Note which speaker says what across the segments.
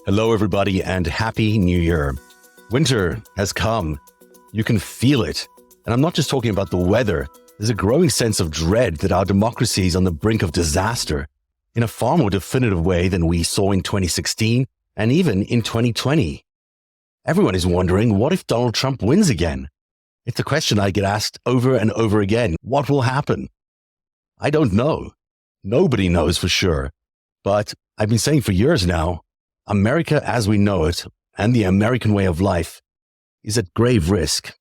Speaker 1: Hello, everybody, and Happy New Year. Winter has come. You can feel it. And I'm not just talking about the weather. There's a growing sense of dread that our democracy is on the brink of disaster in a far more definitive way than we saw in 2016 and even in 2020. Everyone is wondering, what if Donald Trump wins again? It's a question I get asked over and over again. What will happen? I don't know. Nobody knows for sure. But I've been saying for years now, America as we know it and the American way of life is at grave risk.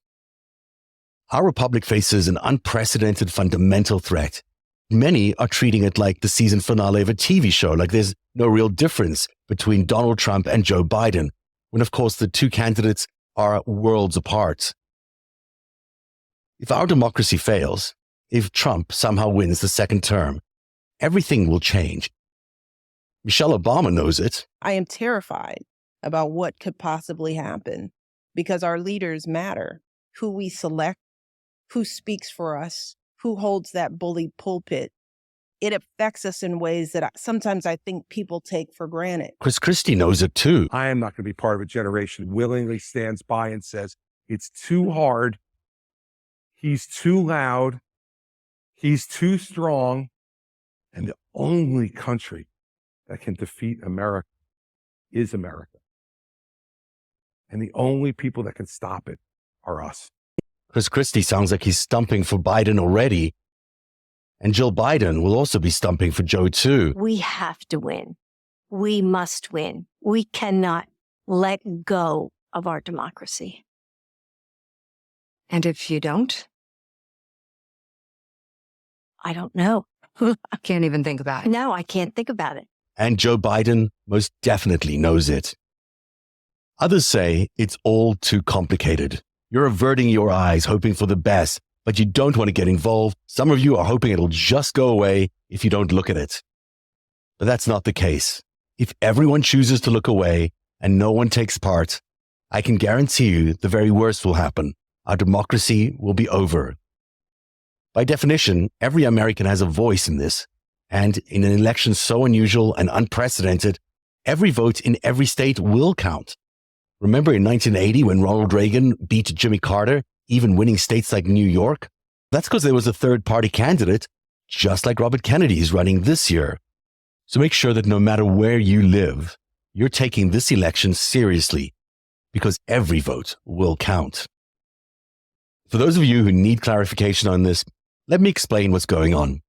Speaker 1: Our republic faces an unprecedented fundamental threat. Many are treating it like the season finale of a TV show, like there's no real difference between Donald Trump and Joe Biden, when of course the two candidates are worlds apart. If our democracy fails, if Trump somehow wins the second term, everything will change. Michelle Obama knows it.
Speaker 2: I am terrified about what could possibly happen because our leaders matter. Who we select, who speaks for us, who holds that bully pulpit. It affects us in ways that sometimes I think people take for granted.
Speaker 1: Chris Christie knows it too.
Speaker 3: I am not going to be part of a generation who willingly stands by and says, it's too hard, he's too loud, he's too strong, and the only country that can defeat America is America. And the only people that can stop it are us.
Speaker 1: Chris Christie sounds like he's stumping for Biden already. And Jill Biden will also be stumping for Joe too.
Speaker 4: We have to win. We must win. We cannot let go of our democracy.
Speaker 5: And if you don't?
Speaker 4: I don't know.
Speaker 5: I can't even think about it.
Speaker 4: No, I can't think about it.
Speaker 1: And Joe Biden most definitely knows it. Others say it's all too complicated. You're averting your eyes, hoping for the best, but you don't want to get involved. Some of you are hoping it'll just go away if you don't look at it. But that's not the case. If everyone chooses to look away and no one takes part, I can guarantee you the very worst will happen. Our democracy will be over. By definition, every American has a voice in this. And in an election so unusual and unprecedented, every vote in every state will count. Remember in 1980 when Ronald Reagan beat Jimmy Carter, even winning states like New York? That's because there was a third-party candidate, just like Robert Kennedy is running this year. So make sure that no matter where you live, you're taking this election seriously, because every vote will count. For those of you who need clarification on this, let me explain what's going on.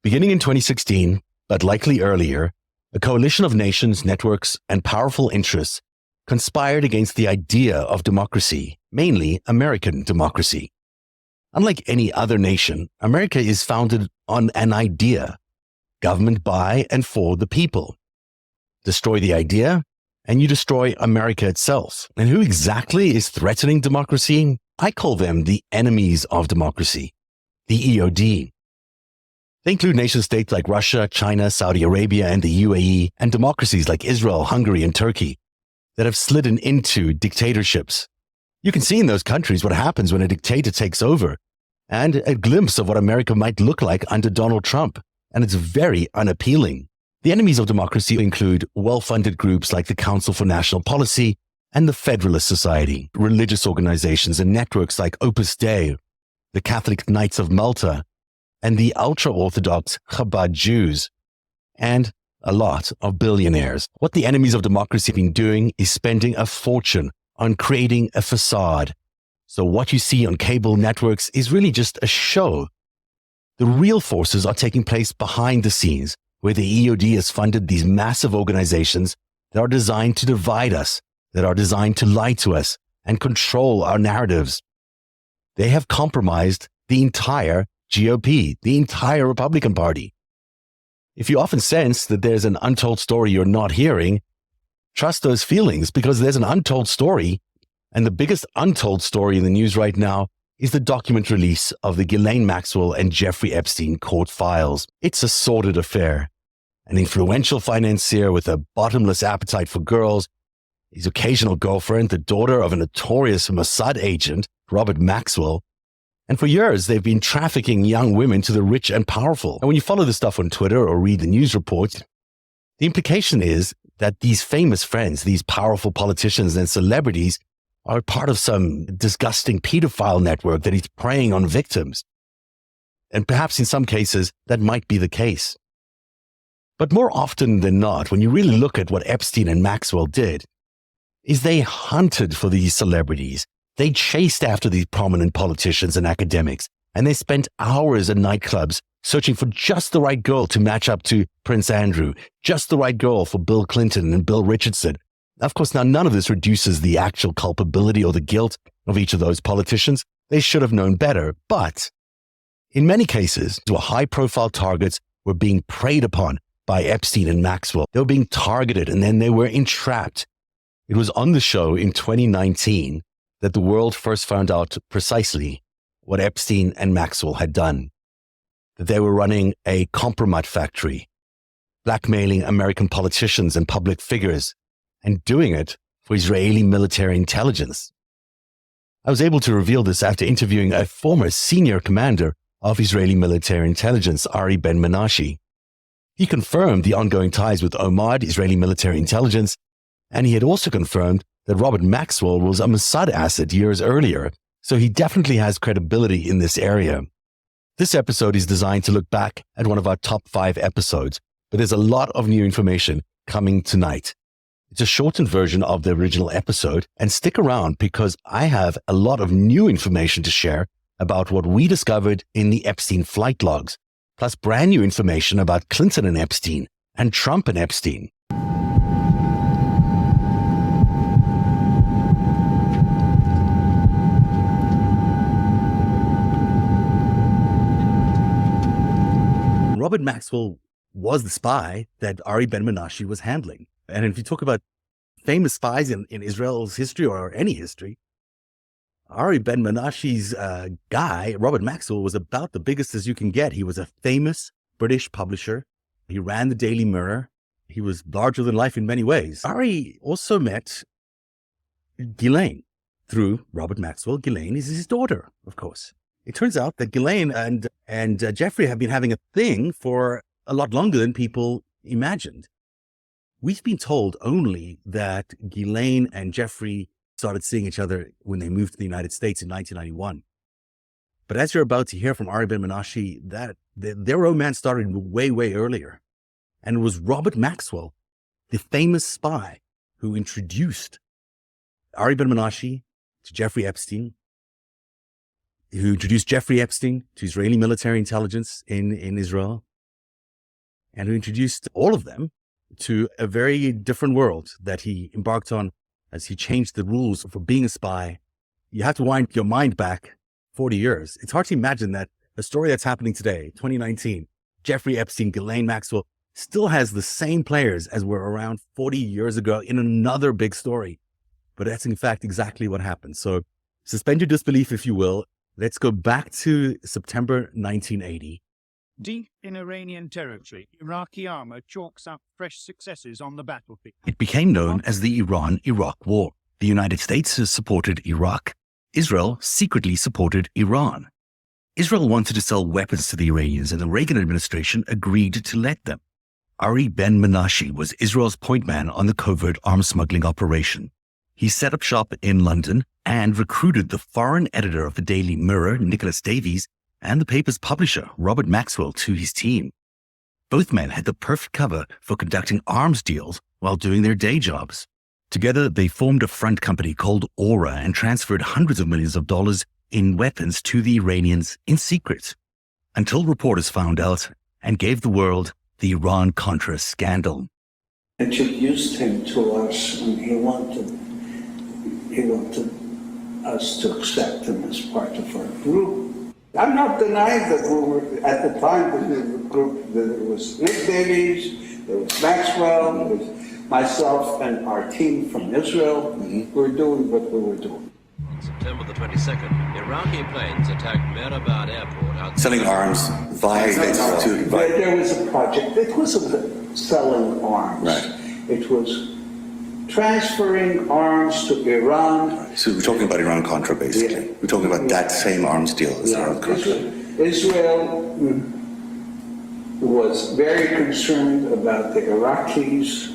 Speaker 1: Beginning in 2016, but likely earlier, a coalition of nations, networks, and powerful interests conspired against the idea of democracy, mainly American democracy. Unlike any other nation, America is founded on an idea, government by and for the people. Destroy the idea, and you destroy America itself. And who exactly is threatening democracy? I call them the enemies of democracy, the EOD. They include nation-states like Russia, China, Saudi Arabia, and the UAE, and democracies like Israel, Hungary, and Turkey that have slidden into dictatorships. You can see in those countries what happens when a dictator takes over, and a glimpse of what America might look like under Donald Trump, and it's very unappealing. The enemies of democracy include well-funded groups like the Council for National Policy and the Federalist Society, religious organizations and networks like Opus Dei, the Catholic Knights of Malta, and the ultra-Orthodox Chabad Jews, and a lot of billionaires. What the enemies of democracy have been doing is spending a fortune on creating a facade. So what you see on cable networks is really just a show. The real forces are taking place behind the scenes, where the EOD has funded these massive organizations that are designed to divide us, that are designed to lie to us and control our narratives. They have compromised the entire GOP, the entire Republican Party. If you often sense that there's an untold story you're not hearing, trust those feelings, because there's an untold story, and the biggest untold story in the news right now is the document release of the Ghislaine Maxwell and Jeffrey Epstein court files. It's a sordid affair. An influential financier with a bottomless appetite for girls, his occasional girlfriend, the daughter of a notorious Mossad agent, Robert Maxwell, and for years, they've been trafficking young women to the rich and powerful. And when you follow this stuff on Twitter or read the news reports, the implication is that these famous friends, these powerful politicians and celebrities, are part of some disgusting pedophile network that is preying on victims. And perhaps in some cases, that might be the case. But more often than not, when you really look at what Epstein and Maxwell did, is they hunted for these celebrities. They chased after these prominent politicians and academics, and they spent hours in nightclubs searching for just the right girl to match up to Prince Andrew, just the right girl for Bill Clinton and Bill Richardson. Of course, now none of this reduces the actual culpability or the guilt of each of those politicians. They should have known better. But in many cases, high-profile targets were being preyed upon by Epstein and Maxwell. They were being targeted and then they were entrapped. It was on the show in 2019 that the world first found out precisely what Epstein and Maxwell had done. That they were running a compromat factory, blackmailing American politicians and public figures, and doing it for Israeli military intelligence. I was able to reveal this after interviewing a former senior commander of Israeli military intelligence, Ari Ben-Menashe. He confirmed the ongoing ties with Omad, Israeli military intelligence, and he had also confirmed that Robert Maxwell was a Mossad asset years earlier, so he definitely has credibility in this area. This episode is designed to look back at one of our top 5 episodes, but there's a lot of new information coming tonight. It's a shortened version of the original episode, and stick around because I have a lot of new information to share about what we discovered in the Epstein flight logs, plus brand new information about Clinton and Epstein and Trump and Epstein. Robert Maxwell was the spy that Ari Ben-Menashe was handling. And if you talk about famous spies in Israel's history or any history, Ari Ben-Menashe's guy, Robert Maxwell, was about the biggest as you can get. He was a famous British publisher. He ran the Daily Mirror. He was larger than life in many ways. Ari also met Ghislaine through Robert Maxwell. Ghislaine is his daughter, of course. It turns out that Ghislaine and Jeffrey have been having a thing for a lot longer than people imagined. We've been told only that Ghislaine and Jeffrey started seeing each other when they moved to the United States in 1991. But as you're about to hear from Ari Ben-Menashe, that their romance started way, way earlier. And it was Robert Maxwell, the famous spy, who introduced Ari Ben-Menashe to Jeffrey Epstein, who introduced Jeffrey Epstein to Israeli military intelligence in Israel, and who introduced all of them to a very different world that he embarked on as he changed the rules for being a spy. You have to wind your mind back 40 years. It's hard to imagine that a story that's happening today, 2019, Jeffrey Epstein, Ghislaine Maxwell, still has the same players as were around 40 years ago in another big story. But that's in fact exactly what happened. So suspend your disbelief, if you will. Let's go back to September 1980.
Speaker 6: Deep in Iranian territory, Iraqi armor chalks up fresh successes on the battlefield.
Speaker 1: It became known as the Iran-Iraq War. The United States supported Iraq. Israel secretly supported Iran. Israel wanted to sell weapons to the Iranians, and the Reagan administration agreed to let them. Ari Ben-Menashe was Israel's point man on the covert arms smuggling operation. He set up shop in London and recruited the foreign editor of the Daily Mirror, Nicholas Davies, and the paper's publisher, Robert Maxwell, to his team. Both men had the perfect cover for conducting arms deals while doing their day jobs. Together, they formed a front company called Aura and transferred hundreds of millions of dollars in weapons to the Iranians in secret, until reporters found out and gave the world the Iran-Contra scandal.
Speaker 7: Introduced him to us, and he wanted us to accept him as part of our group. I'm not denying that we were, at the time, the group, there was Nick Davies, there was Maxwell, there was myself and our team from Israel. We were doing what we were doing.
Speaker 8: On September the 22nd, Iraqi planes attacked Mehrabad airport.
Speaker 9: Selling arms via Israel.
Speaker 7: There was a project. It wasn't selling arms.
Speaker 9: Right.
Speaker 7: It was transferring arms to Iran.
Speaker 9: So we're talking about Iran-Contra, basically.
Speaker 7: Yeah.
Speaker 9: We're talking about that same arms deal as Iran-Contra.
Speaker 7: Israel was very concerned about the Iraqis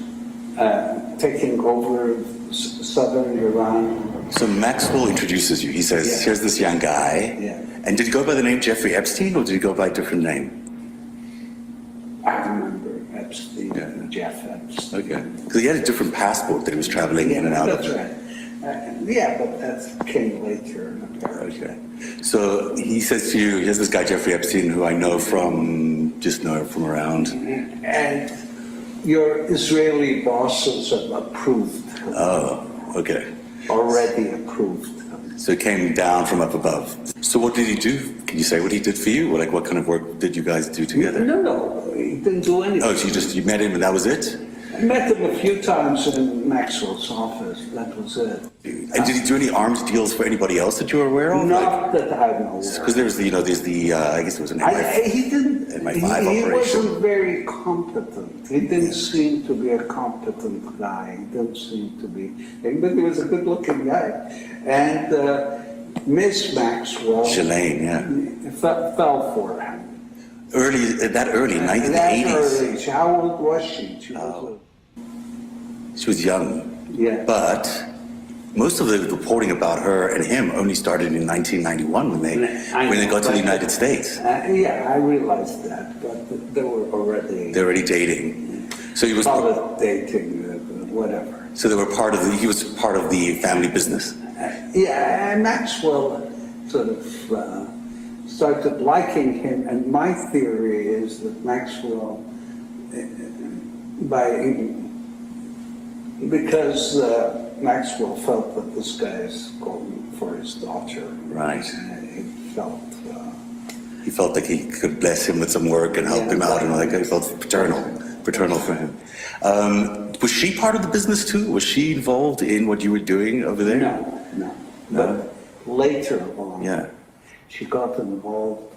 Speaker 7: taking over southern Iran.
Speaker 9: So Maxwell introduces you. He says,
Speaker 7: Yeah.
Speaker 9: here's this young guy.
Speaker 7: Yeah.
Speaker 9: And did he go by the name Jeffrey Epstein, or did he go by a different name?
Speaker 7: I remember Epstein,
Speaker 9: Yeah.
Speaker 7: Jeff Epstein.
Speaker 9: Okay. Because he had a different passport that he was traveling in and out
Speaker 7: That's
Speaker 9: of.
Speaker 7: right. Yeah, but that came later.
Speaker 9: Okay. So he says to you, here's this guy Jeffrey Epstein, who I know from around.
Speaker 7: And your Israeli bosses have approved.
Speaker 9: Oh, okay.
Speaker 7: Already approved.
Speaker 9: So it came down from up above. So what did he do? Can you say what he did for you? Like, what kind of work did you guys do together?
Speaker 7: No, he didn't do anything.
Speaker 9: Oh, so you met him and that was it?
Speaker 7: I met him a few times in Maxwell's office. That was it.
Speaker 9: And did he do any arms deals for anybody else that you were aware of?
Speaker 7: Not that I know.
Speaker 9: Because there's the I guess it was an
Speaker 7: He didn't.
Speaker 9: MI5
Speaker 7: He
Speaker 9: operation.
Speaker 7: wasn't very competent. He didn't seem to be a competent guy. He didn't seem to be. But he was a good-looking guy. And Miss Maxwell.
Speaker 9: Ghislaine, yeah.
Speaker 7: Fell for him.
Speaker 9: Early, in the 80s.
Speaker 7: That early. How old was she?
Speaker 9: She was young.
Speaker 7: Yeah.
Speaker 9: But most of the reporting about her and him only started in 1991 when they got to the United States.
Speaker 7: Yeah, I realized that, but they were already.
Speaker 9: They're already dating. So he was
Speaker 7: dating, whatever.
Speaker 9: So they were he was part of the family business.
Speaker 7: Yeah, and Maxwell sort of started liking him, and my theory is that Maxwell, because Maxwell felt that this guy is going for his daughter.
Speaker 9: Right.
Speaker 7: He
Speaker 9: felt like he could bless him with some work and help him out, and like he felt paternal for him. Was she part of the business too? Was she involved in what you were doing over there?
Speaker 7: No. But later on,
Speaker 9: yeah,
Speaker 7: she got involved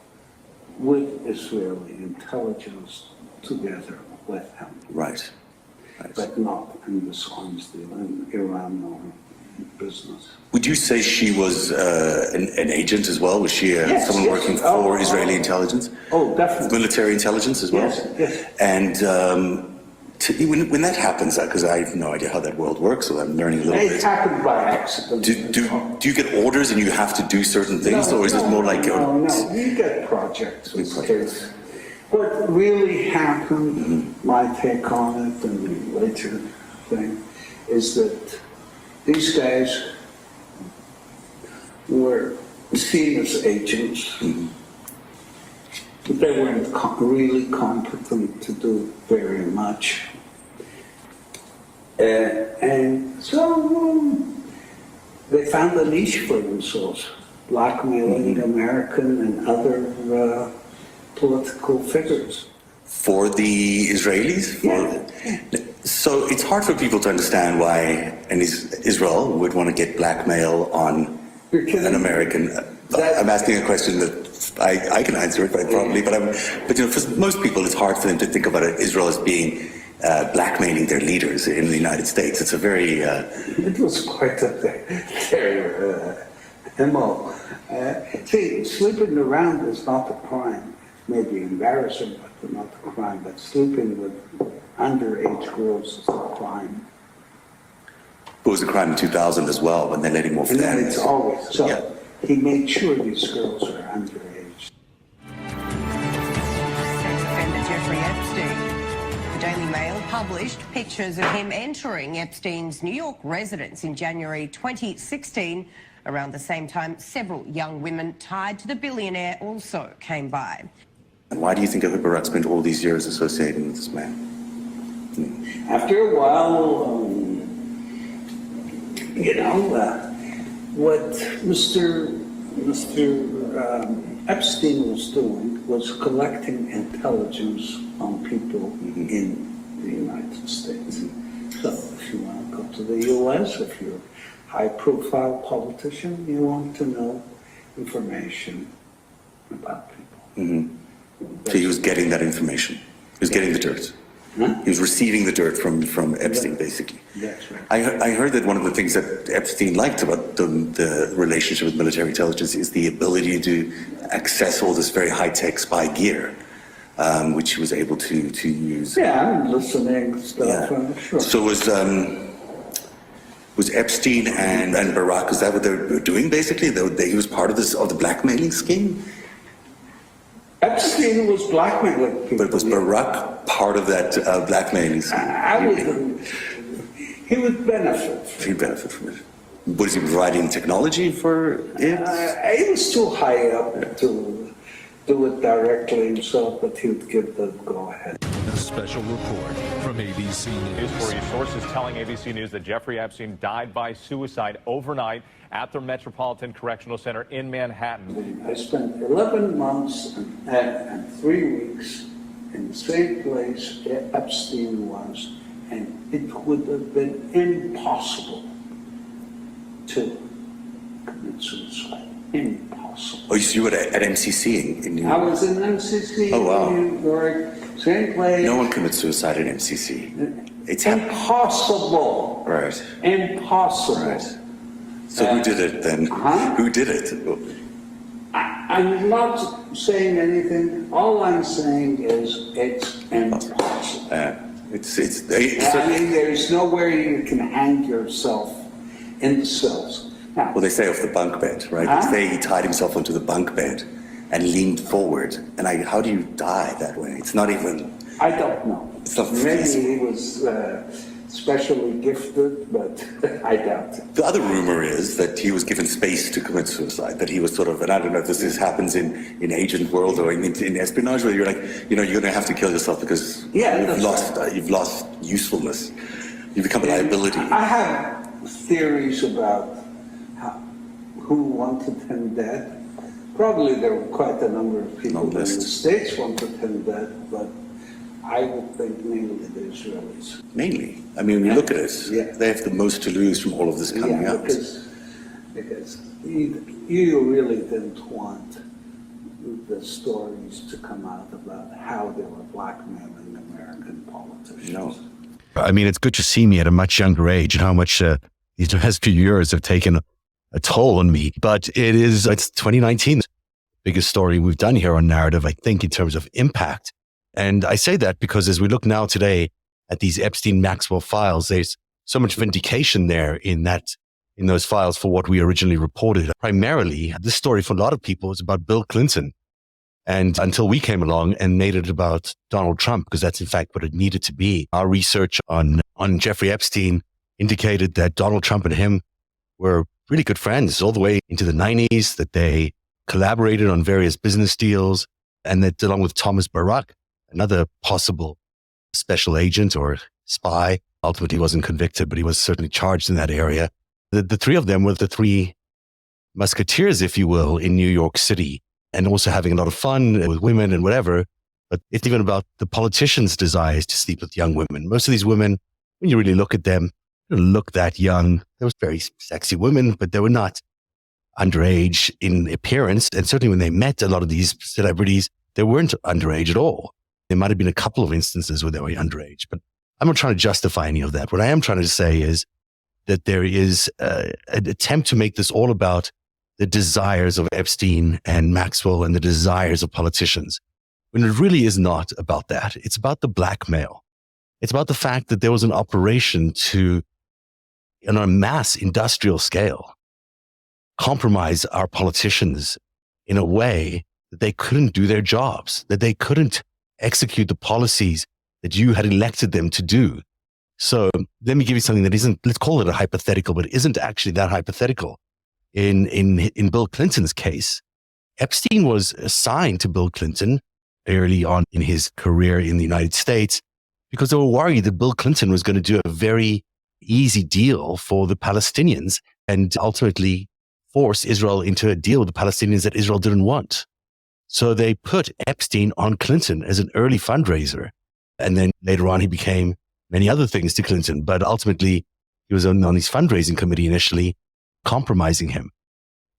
Speaker 7: with Israeli intelligence together with him.
Speaker 9: Right.
Speaker 7: But not in this arms deal, in Iran or business.
Speaker 9: Would you say she was an agent as well? Was she someone working for Israeli intelligence?
Speaker 7: Oh, definitely.
Speaker 9: Military intelligence as well?
Speaker 7: Yes.
Speaker 9: And when that happens, because I have no idea how that world works, so I'm learning a little bit.
Speaker 7: It happened by accident.
Speaker 9: Do you get orders and you have to do certain things, or is it more like...
Speaker 7: No, you get projects. What really happened, my take on it, and later thing, is that these guys were seen as agents, but they weren't really competent to do very much. And so they found a niche for themselves, blackmailing American and other political figures.
Speaker 9: For the Israelis? So it's hard for people to understand why Israel would want to get blackmail on an American. I'm asking a question that I can answer it probably, but for most people it's hard for them to think about Israel as being blackmailing their leaders in the United States. It's a very...
Speaker 7: It was quite their MO. See, sleeping around is not a crime. Maybe embarrassing, but not a crime. But sleeping with underage girls is a crime.
Speaker 9: It was a crime in 2000 as well, when they let him off the
Speaker 7: And it's always. So he made sure these girls are underage.
Speaker 10: Sex-offender Jeffrey Epstein. The Daily Mail published pictures of him entering Epstein's New York residence in January 2016. Around the same time, several young women tied to the billionaire also came by.
Speaker 9: And why do you think Barak spent all these years associating with this man?
Speaker 7: After a while, what Mr. Epstein was doing was collecting intelligence on people in the United States. So if you want to go to the U.S., if you're a high-profile politician, you want to know information about people.
Speaker 9: So he was getting that information. He was getting the dirt.
Speaker 7: Huh?
Speaker 9: He was receiving the dirt from Epstein, basically.
Speaker 7: That's right.
Speaker 9: I heard that one of the things that Epstein liked about the relationship with military intelligence is the ability to access all this very high-tech spy gear. which he was able to use.
Speaker 7: Yeah, I'm listening stuff.
Speaker 9: Yeah.
Speaker 7: Sure.
Speaker 9: So was Epstein and Barak, is that what they were doing basically? He was part of the blackmailing scheme?
Speaker 7: Epstein was blackmailing people.
Speaker 9: But was Barak part of that blackmailing scheme?
Speaker 7: He would benefit.
Speaker 9: He'd benefit from it. Was he providing technology for it?
Speaker 7: He was too high up to do it directly himself, but he would give the go-ahead.
Speaker 11: A special report from ABC News.
Speaker 12: News for you. Sources telling ABC News that Jeffrey Epstein died by suicide overnight at the Metropolitan Correctional Center in Manhattan.
Speaker 7: I spent 11 months and 3 weeks in the same place Epstein was, and it would have been impossible to commit suicide. Impossible.
Speaker 9: Oh, you were at MCC in New York?
Speaker 7: I was in MCC
Speaker 9: wow.
Speaker 7: in New York, same place.
Speaker 9: No one commits suicide at MCC. It's
Speaker 7: impossible.
Speaker 9: Right.
Speaker 7: Impossible.
Speaker 9: Right. So who did it then? Who did it?
Speaker 7: I'm not saying anything. All I'm saying is it's impossible. I mean, there's nowhere you can hang yourself in the cells. Now,
Speaker 9: well, they say off the bunk bed, right? They say he tied himself onto the bunk bed and leaned forward. And how do you die that way? It's not even...
Speaker 7: I don't know.
Speaker 9: It's not
Speaker 7: Maybe
Speaker 9: feasible.
Speaker 7: he was specially gifted, but I doubt it.
Speaker 9: The other rumor is that he was given space to commit suicide, that he was sort of, and I don't know if this happens in agent world or in espionage, where you're like, you're going to have to kill yourself because you've lost usefulness. You become a liability.
Speaker 7: I have theories about who wanted him dead. Probably there were quite a number of people in the States wanted him dead, but I would think mainly the Israelis.
Speaker 9: Mainly? I mean, when you look at it, they have the most to lose from all of this coming out.
Speaker 7: Because you really didn't want the stories to come out about how they were blackmailing American politicians.
Speaker 9: No.
Speaker 1: I mean, it's good to see me at a much younger age and how much these last few years have taken a toll on me. But it's 2019, biggest story we've done here on Narativ, I think, in terms of impact. And I say that because as we look now today at these Epstein-Maxwell files, there's so much vindication there in those files for what we originally reported. Primarily, this story for a lot of people is about Bill Clinton. And until we came along and made it about Donald Trump, because that's in fact what it needed to be. Our research on Jeffrey Epstein indicated that Donald Trump and him were really good friends all the way into the 90s, that they collaborated on various business deals, and that along with Thomas Barak, another possible special agent or spy, ultimately wasn't convicted, but he was certainly charged in that area. The three of them were the three musketeers, if you will, in New York City, and also having a lot of fun with women and whatever. But it's even about the politicians' desires to sleep with young women. Most of these women, when you really look at them, they don't look that young. They were very sexy women, but they were not underage in appearance. And certainly when they met a lot of these celebrities, they weren't underage at all. There might have been a couple of instances where they were underage, but I'm not trying to justify any of that. What I am trying to say is that there is an attempt to make this all about the desires of Epstein and Maxwell and the desires of politicians, when it really is not about that. It's about the blackmail. It's about the fact that there was an operation to, on a mass industrial scale, compromise our politicians in a way that they couldn't do their jobs, that they couldn't execute the policies that you had elected them to do. So let me give you something that isn't, let's call it a hypothetical, but isn't actually that hypothetical. In Bill Clinton's case, Epstein was assigned to Bill Clinton early on in his career in the United States because they were worried that Bill Clinton was going to do a very easy deal for the Palestinians and ultimately force Israel into a deal with the Palestinians that Israel didn't want. So they put Epstein on Clinton as an early fundraiser. And then later on, he became many other things to Clinton. But ultimately, he was on his fundraising committee initially, compromising him.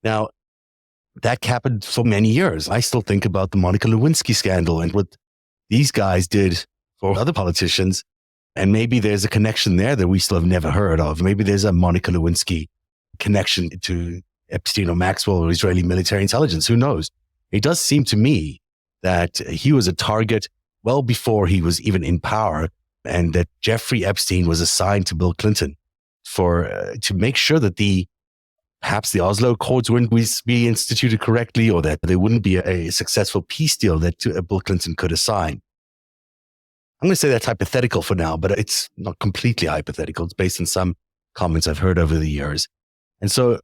Speaker 1: Now, that happened for many years. I still think about the Monica Lewinsky scandal and what these guys did for other politicians. And maybe there's a connection there that we still have never heard of. Maybe there's a Monica Lewinsky connection to Epstein or Maxwell or Israeli military intelligence. Who knows? It does seem to me that he was a target well before he was even in power, and that Jeffrey Epstein was assigned to Bill Clinton to make sure that perhaps the Oslo Accords wouldn't be instituted correctly, or that there wouldn't be a successful peace deal that Bill Clinton could assign. I'm going to say that's hypothetical for now, but it's not completely hypothetical. It's based on some comments I've heard over the years. And so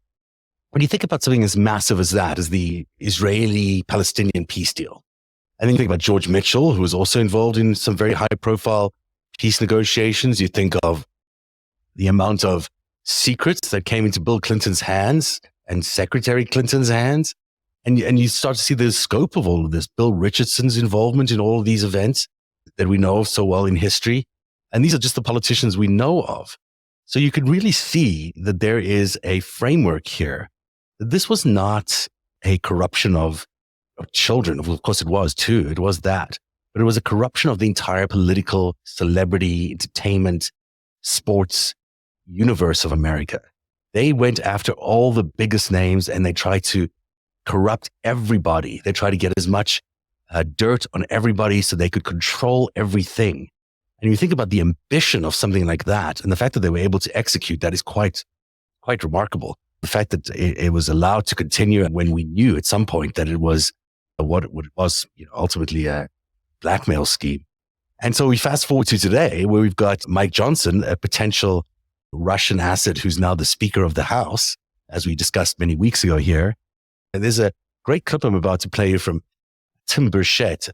Speaker 1: when you think about something as massive as that, as the Israeli-Palestinian peace deal, and then you think about George Mitchell, who was also involved in some very high-profile peace negotiations. You think of the amount of secrets that came into Bill Clinton's hands and Secretary Clinton's hands. And you start to see the scope of all of this. Bill Richardson's involvement in all of these events that we know of so well in history. And these are just the politicians we know of. So you could really see that there is a framework here. This was not a corruption of children. Of course it was too. It was that. But it was a corruption of the entire political, celebrity, entertainment, sports universe of America. They went after all the biggest names and they tried to corrupt everybody. They tried to get as much dirt on everybody so they could control everything. And you think about the ambition of something like that, and the fact that they were able to execute that is quite remarkable. The fact that it was allowed to continue when we knew at some point that it was what it was, ultimately a blackmail scheme. And so we fast forward to today, where we've got Mike Johnson, a potential Russian asset who's now the Speaker of the House, as we discussed many weeks ago here. And there's a great clip I'm about to play from Tim Burchett.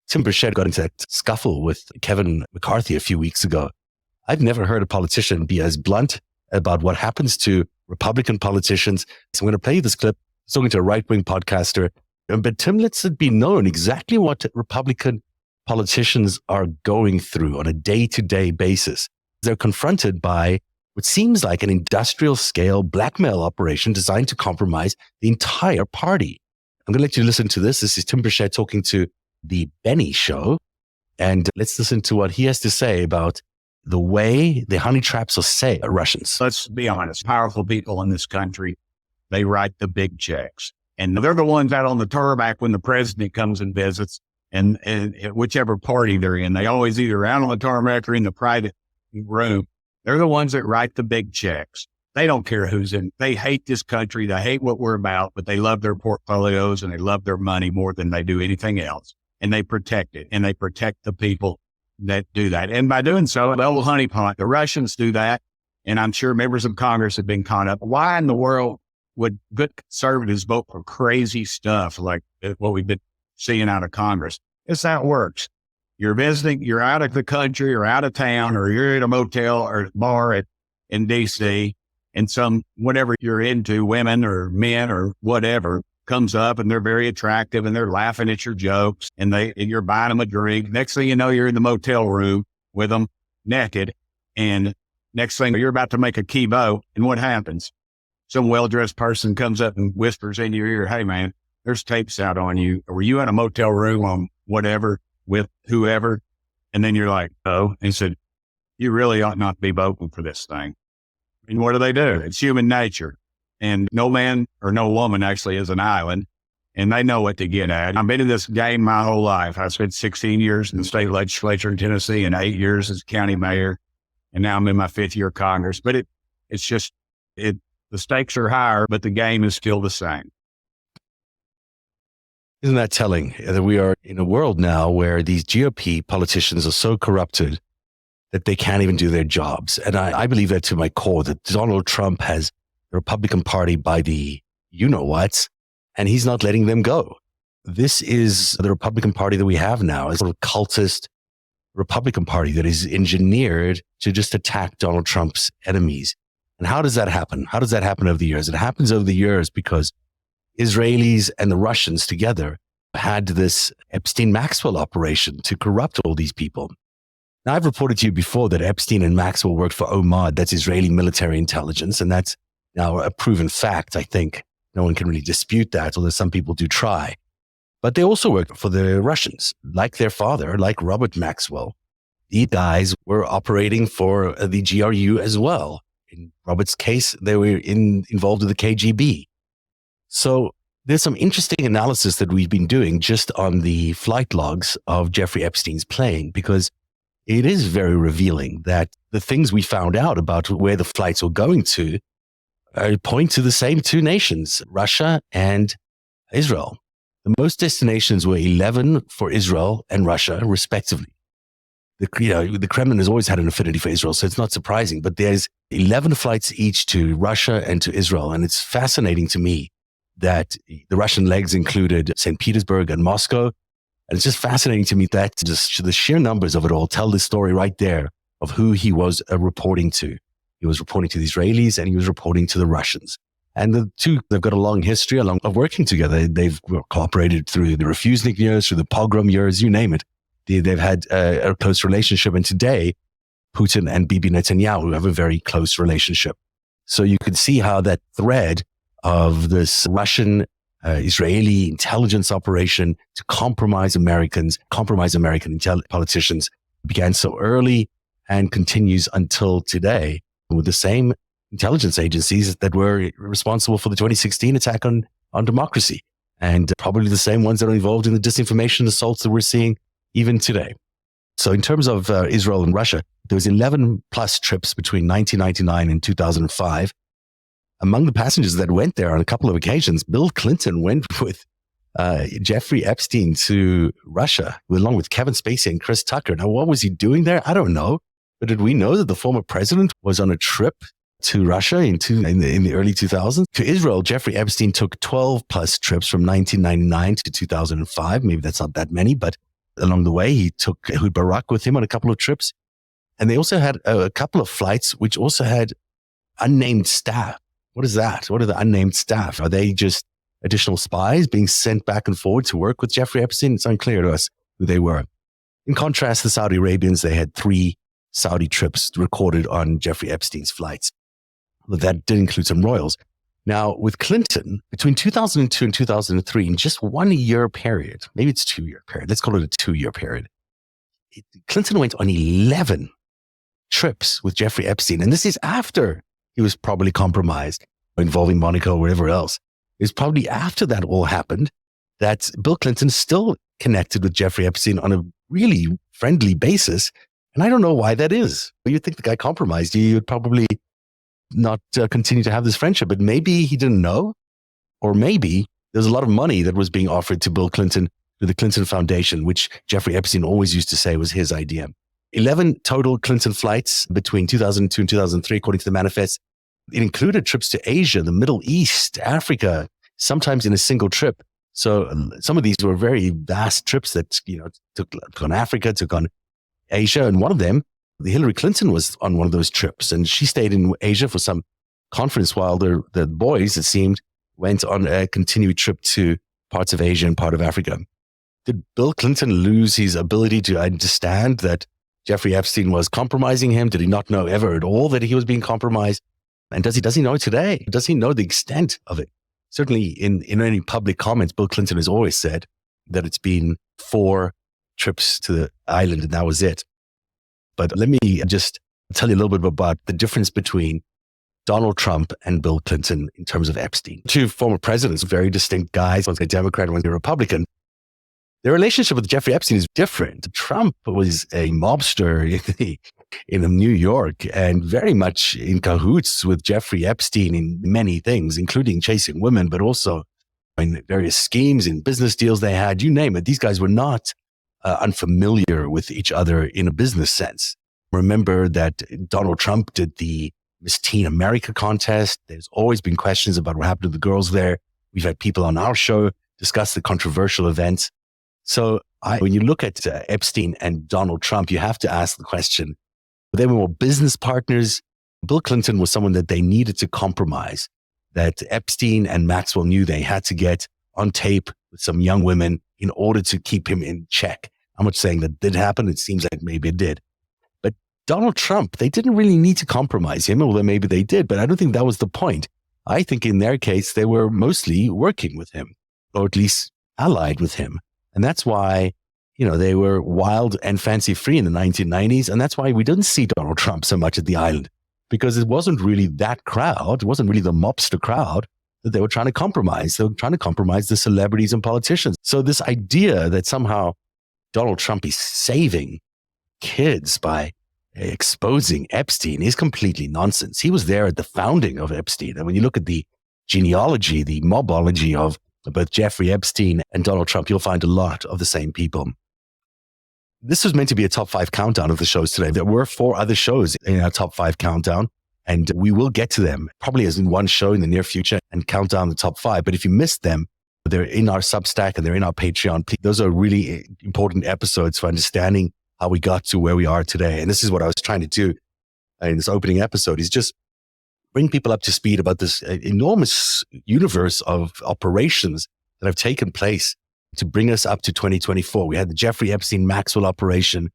Speaker 1: Tim Burchett got into a scuffle with Kevin McCarthy a few weeks ago. I've never heard a politician be as blunt about what happens to Republican politicians. So I'm going to play you this clip. He's talking to a right-wing podcaster. But Tim lets it be known exactly what Republican politicians are going through on a day-to-day basis. They're confronted by what seems like an industrial-scale blackmail operation designed to compromise the entire party. I'm going to let you listen to this. This is Tim Burchett talking to The Benny Show. And let's listen to what he has to say about the way the honey traps are Russians.
Speaker 13: Let's be honest. Powerful people in this country, they write the big checks. And they're the ones out on the tarmac when the president comes and visits, and whichever party they're in. They always either out on the tarmac or in the private room. They're the ones that write the big checks. They don't care who's in. They hate this country. They hate what we're about, but they love their portfolios and they love their money more than they do anything else. And they protect it, and they protect the people that do that. And by doing so, they'll honeypot. The Russians do that. And I'm sure members of Congress have been caught up. Why in the world would good conservatives vote for crazy stuff like what we've been seeing out of Congress? It's how it works. You're visiting, you're out of the country, or out of town, or you're in a motel or bar in D.C., and whatever you're into, women or men or whatever, comes up and they're very attractive and they're laughing at your jokes and you're buying them a drink. Next thing you know, you're in the motel room with them naked. And next thing you're about to make a key vote. And what happens? Some well-dressed person comes up and whispers in your ear, "Hey man, there's tapes out on you. Were you in a motel room on whatever with whoever?" And then you're like, "Oh," and he said, "You really ought not be voting for this thing." And what do? It's human nature. And no man or no woman actually is an island, and they know what to get at. I've been in this game my whole life. I spent 16 years in the state legislature in Tennessee and 8 years as county mayor, and now I'm in my 5th year of Congress. But the stakes are higher, but the game is still the same.
Speaker 1: Isn't that telling that we are in a world now where these GOP politicians are so corrupted that they can't even do their jobs? And I believe that to my core, that Donald Trump has the Republican Party by the you-know-whats, and he's not letting them go. This is the Republican Party that we have now, a sort of cultist Republican Party that is engineered to just attack Donald Trump's enemies. And how does that happen? How does that happen over the years? It happens over the years because Israelis and the Russians together had this Epstein-Maxwell operation to corrupt all these people. Now, I've reported to you before that Epstein and Maxwell worked for OMOD, that's Israeli military intelligence, and that's now a proven fact. I think no one can really dispute that, although some people do try. But they also worked for the Russians, like their father, like Robert Maxwell. These guys were operating for the GRU as well. In Robert's case, they were involved with the KGB. So there's some interesting analysis that we've been doing just on the flight logs of Jeffrey Epstein's plane, because it is very revealing that the things we found out about where the flights were going to point to the same two nations, Russia and Israel. The most destinations were 11 for Israel and Russia, respectively. The Kremlin has always had an affinity for Israel, so it's not surprising. But there's 11 flights each to Russia and to Israel. And it's fascinating to me that the Russian legs included St. Petersburg and Moscow. And it's just fascinating to me that just the sheer numbers of it all tell the story right there of who he was reporting to. He was reporting to the Israelis and he was reporting to the Russians. And the two, they've got a long history of working together. They've cooperated through the Refusnik years, through the pogrom years, you name it. They've had a close relationship. And today, Putin and Bibi Netanyahu have a very close relationship. So you could see how that thread of this Russian Israeli intelligence operation to compromise American politicians began so early and continues until today with the same intelligence agencies that were responsible for the 2016 attack on democracy, and probably the same ones that are involved in the disinformation assaults that we're seeing even today. So in terms of Israel and Russia, there was 11 plus trips between 1999 and 2005. Among the passengers that went there on a couple of occasions, Bill Clinton went with Jeffrey Epstein to Russia, along with Kevin Spacey and Chris Tucker. Now, what was he doing there? I don't know. But did we know that the former president was on a trip to Russia in the early 2000s? To Israel, Jeffrey Epstein took 12 plus trips from 1999 to 2005. Maybe that's not that many, but along the way, he took Ehud Barak with him on a couple of trips. And they also had a couple of flights which also had unnamed staff. What is that? What are the unnamed staff? Are they just additional spies being sent back and forward to work with Jeffrey Epstein? It's unclear to us who they were. In contrast, the Saudi Arabians, they had 3 Saudi trips recorded on Jeffrey Epstein's flights. That did include some royals. Now, with Clinton, between 2002 and 2003, in just 1 year period, maybe it's 2 year period, let's call it a 2 year period, Clinton went on 11 trips with Jeffrey Epstein. And this is after he was probably compromised, involving Monaco or whatever else. It's probably after that all happened that Bill Clinton still connected with Jeffrey Epstein on a really friendly basis. And I don't know why that is. You'd think the guy compromised you, you'd probably not continue to have this friendship. But maybe he didn't know, or maybe there's a lot of money that was being offered to Bill Clinton through the Clinton Foundation, which Jeffrey Epstein always used to say was his idea. 11 total Clinton flights between 2002 and 2003, according to the manifest. It included trips to Asia, the Middle East, Africa, sometimes in a single trip. So some of these were very vast trips that, took on Africa, took on Asia. And one of them, Hillary Clinton was on one of those trips, and she stayed in Asia for some conference while the boys, it seemed, went on a continued trip to parts of Asia and part of Africa. Did Bill Clinton lose his ability to understand that Jeffrey Epstein was compromising him? Did he not know ever at all that he was being compromised? And does he know today? Does he know the extent of it? Certainly in any public comments, Bill Clinton has always said that it's been 4 trips to the island and that was it. But let me just tell you a little bit about the difference between Donald Trump and Bill Clinton in terms of Epstein. 2 former presidents, very distinct guys, one's a Democrat, one's a Republican. Their relationship with Jeffrey Epstein is different. Trump was a mobster in New York and very much in cahoots with Jeffrey Epstein in many things, including chasing women, but also in various schemes and business deals they had, you name it. These guys were not unfamiliar with each other in a business sense. Remember that Donald Trump did the Miss Teen America contest. There's always been questions about what happened to the girls there. We've had people on our show discuss the controversial events. So when you look at Epstein and Donald Trump, you have to ask the question, they were more business partners. Bill Clinton was someone that they needed to compromise, that Epstein and Maxwell knew they had to get on tape with some young women in order to keep him in check. I'm not saying that did happen. It seems like maybe it did. But Donald Trump, they didn't really need to compromise him, although maybe they did, but I don't think that was the point. I think in their case, they were mostly working with him, or at least allied with him. And that's why, they were wild and fancy free in the 1990s. And that's why we didn't see Donald Trump so much at the island, because it wasn't really that crowd. It wasn't really the mobster crowd that they were trying to compromise. They were trying to compromise the celebrities and politicians. So this idea that somehow Donald Trump is saving kids by exposing Epstein is completely nonsense. He was there at the founding of Epstein. And when you look at the genealogy, the mobology of both Jeffrey Epstein and Donald Trump, you'll find a lot of the same people. This was meant to be a top 5 countdown of the shows today. There were 4 other shows in our top 5 countdown, and we will get to them probably as in one show in the near future and count down the top 5. But if you missed them, they're in our Substack and they're in our Patreon. Those are really important episodes for understanding how we got to where we are today. And this is what I was trying to do in this opening episode, is just bring people up to speed about this enormous universe of operations that have taken place to bring us up to 2024. We had the Jeffrey Epstein Maxwell operation.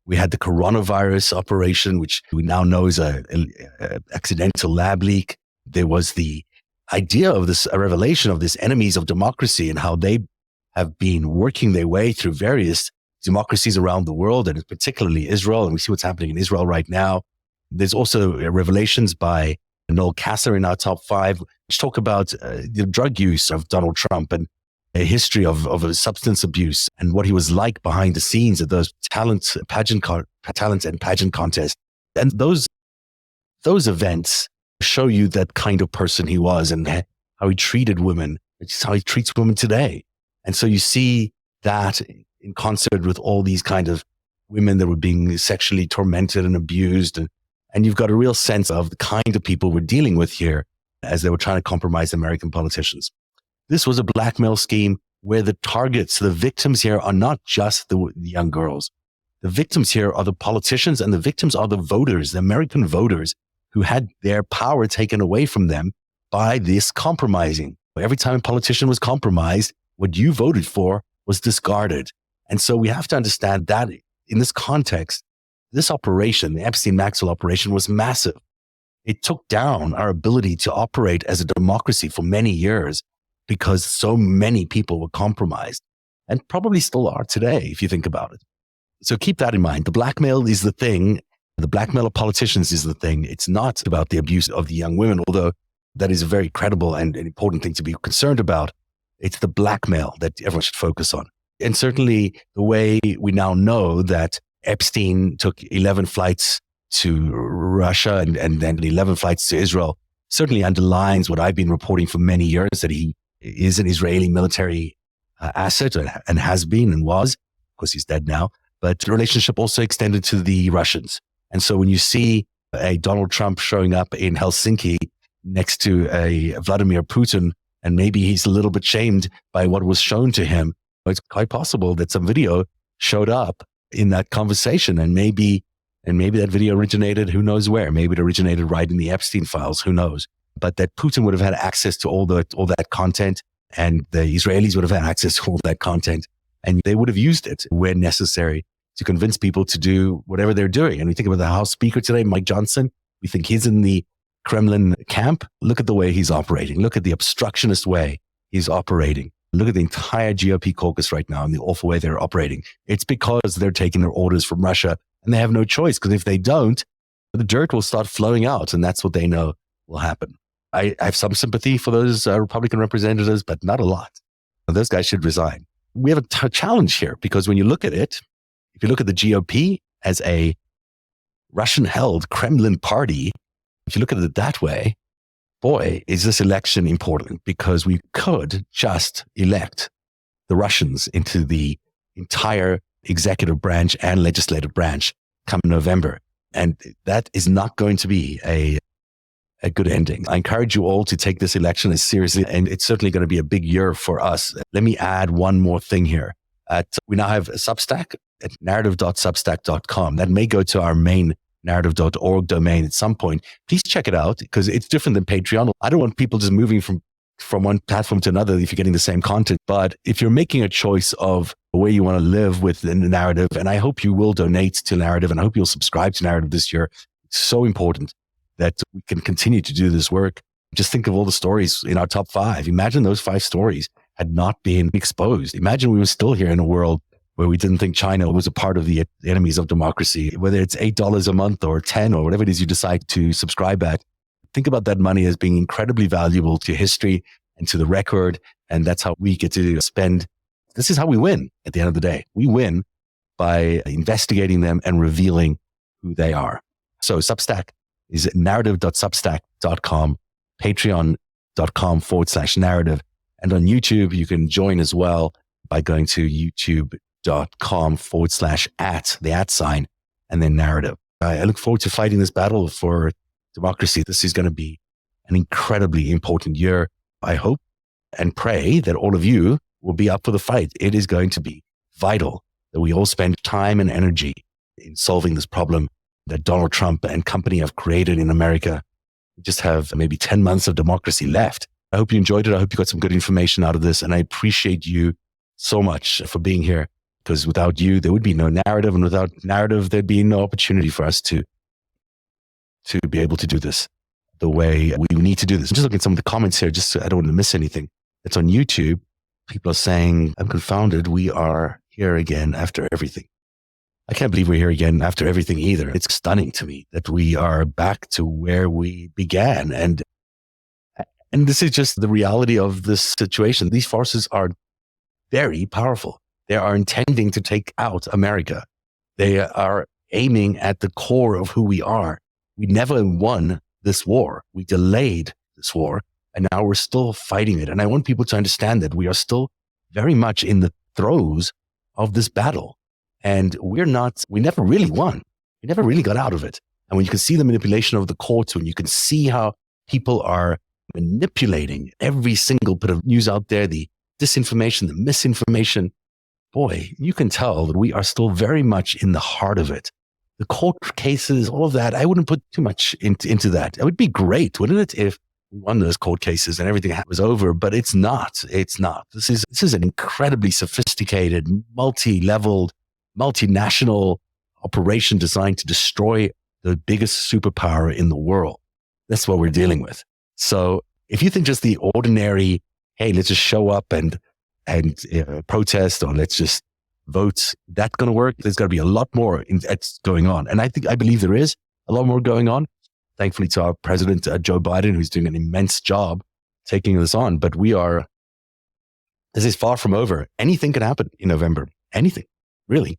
Speaker 1: We had the coronavirus operation, which we now know is a accidental lab leak. There was the idea of this revelation of this enemies of democracy and how they have been working their way through various democracies around the world, and particularly Israel. And we see what's happening in Israel right now. There's also revelations by Noel Kasser in our top 5, which talk about the drug use of Donald Trump and a history of substance abuse and what he was like behind the scenes at those talent and pageant contests. And those events show you that kind of person he was and how he treated women. It's how he treats women today. And so you see that in concert with all these kind of women that were being sexually tormented and abused. And you've got a real sense of the kind of people we're dealing with here as they were trying to compromise American politicians. This was a blackmail scheme where the targets, the victims here are not just the young girls. The victims here are the politicians, and the victims are the voters, the American voters who had their power taken away from them by this compromising. Every time a politician was compromised, what you voted for was discarded. And so we have to understand that in this context, this operation, the Epstein-Maxwell operation, was massive. It took down our ability to operate as a democracy for many years because so many people were compromised, and probably still are today, if you think about it. So keep that in mind. The blackmail is the thing. The blackmail of politicians is the thing. It's not about the abuse of the young women, although that is a very credible and an important thing to be concerned about. It's the blackmail that everyone should focus on. And certainly the way we now know that Epstein took 11 flights to Russia and then 11 flights to Israel certainly underlines what I've been reporting for many years, that he is an Israeli military asset and has been and was. Of course, he's dead now. But the relationship also extended to the Russians. And so when you see a Donald Trump showing up in Helsinki next to a Vladimir Putin, and maybe he's a little bit shamed by what was shown to him, it's quite possible that some video showed up in that conversation, and maybe that video originated, who knows where? Maybe it originated right in the Epstein files, who knows? But that Putin would have had access to all that content, and the Israelis would have had access to all that content, and they would have used it when necessary to convince people to do whatever they're doing. And we think about the House Speaker today, Mike Johnson. We think he's in the Kremlin camp. Look at the way he's operating. Look at the obstructionist way he's operating. Look at the entire GOP caucus right now and the awful way they're operating. It's because they're taking their orders from Russia, and they have no choice, because if they don't, the dirt will start flowing out, and that's what they know will happen. I have some sympathy for those Republican representatives, but not a lot. Those guys should resign. We have a challenge here, because when you look at it, if you look at the GOP as a Russian-held Kremlin party, if you look at it that way, boy, is this election important, because we could just elect the Russians into the entire executive branch and legislative branch come November. And that is not going to be a good ending. I encourage you all to take this election as seriously, and it's certainly going to be a big year for us. Let me add one more thing here. We now have a Substack at narrative.substack.com. That may go to our main narrative.org domain at some point. Please check it out, because it's different than Patreon. I don't want people just moving from one platform to another if you're getting the same content. But if you're making a choice of the way you want to live with the Narrative, and I hope you will donate to Narrative, and I hope you'll subscribe to Narrative this year. It's so important that we can continue to do this work. Just think of all the stories in our top 5. Imagine those 5 stories had not been exposed. Imagine we were still here in a world where we didn't think China was a part of the enemies of democracy, whether it's $8 a month or 10 or whatever it is you decide to subscribe at. think about that money as being incredibly valuable to history and to the record. And that's how we get to spend. This is how we win at the end of the day. We win by investigating them and revealing who they are. So Substack is narrative.substack.com, patreon.com/narrative. And on YouTube, you can join as well by going to youtube.com/@ and then narrative. I look forward to fighting this battle for democracy. This is going to be an incredibly important year. I hope and pray that all of you will be up for the fight. It is going to be vital that we all spend time and energy in solving this problem that Donald Trump and company have created in America. We just have maybe 10 months of democracy left. I hope you enjoyed it. I hope you got some good information out of this. And I appreciate you so much for being here, because without you, there would be no narrative. And without narrative, there'd be no opportunity for us to be able to do this the way we need to do this. Just looking at some of the comments here, just so I don't want to miss anything. It's on YouTube. People are saying, I'm confounded. We are here again after everything. I can't believe we're here again after everything either. It's stunning to me that we are back to where we began. And this is just the reality of this situation. These forces are very powerful. They are intending to take out America. They are aiming at the core of who we are. We never won this war. We delayed this war, and now we're still fighting it. And I want people to understand that we are still very much in the throes of this battle. And we never really won. We never really got out of it. And when you can see the manipulation of the courts, when you can see how people are manipulating every single bit of news out there, the disinformation, the misinformation, boy, you can tell that we are still very much in the heart of it. The court cases, all of that, I wouldn't put too much into that. It would be great, wouldn't it, if we won those court cases and everything was over, but it's not. It's not. This is an incredibly sophisticated, multi-leveled, multinational operation designed to destroy the biggest superpower in the world. That's what we're dealing with. So if you think just the ordinary, hey, let's just show up and protest, or let's just vote, that's going to work, there's got to be a lot more that's going on. And I believe there is a lot more going on. Thankfully to our president, Joe Biden, who's doing an immense job taking this on. But this is far from over. Anything can happen in November. Anything, really.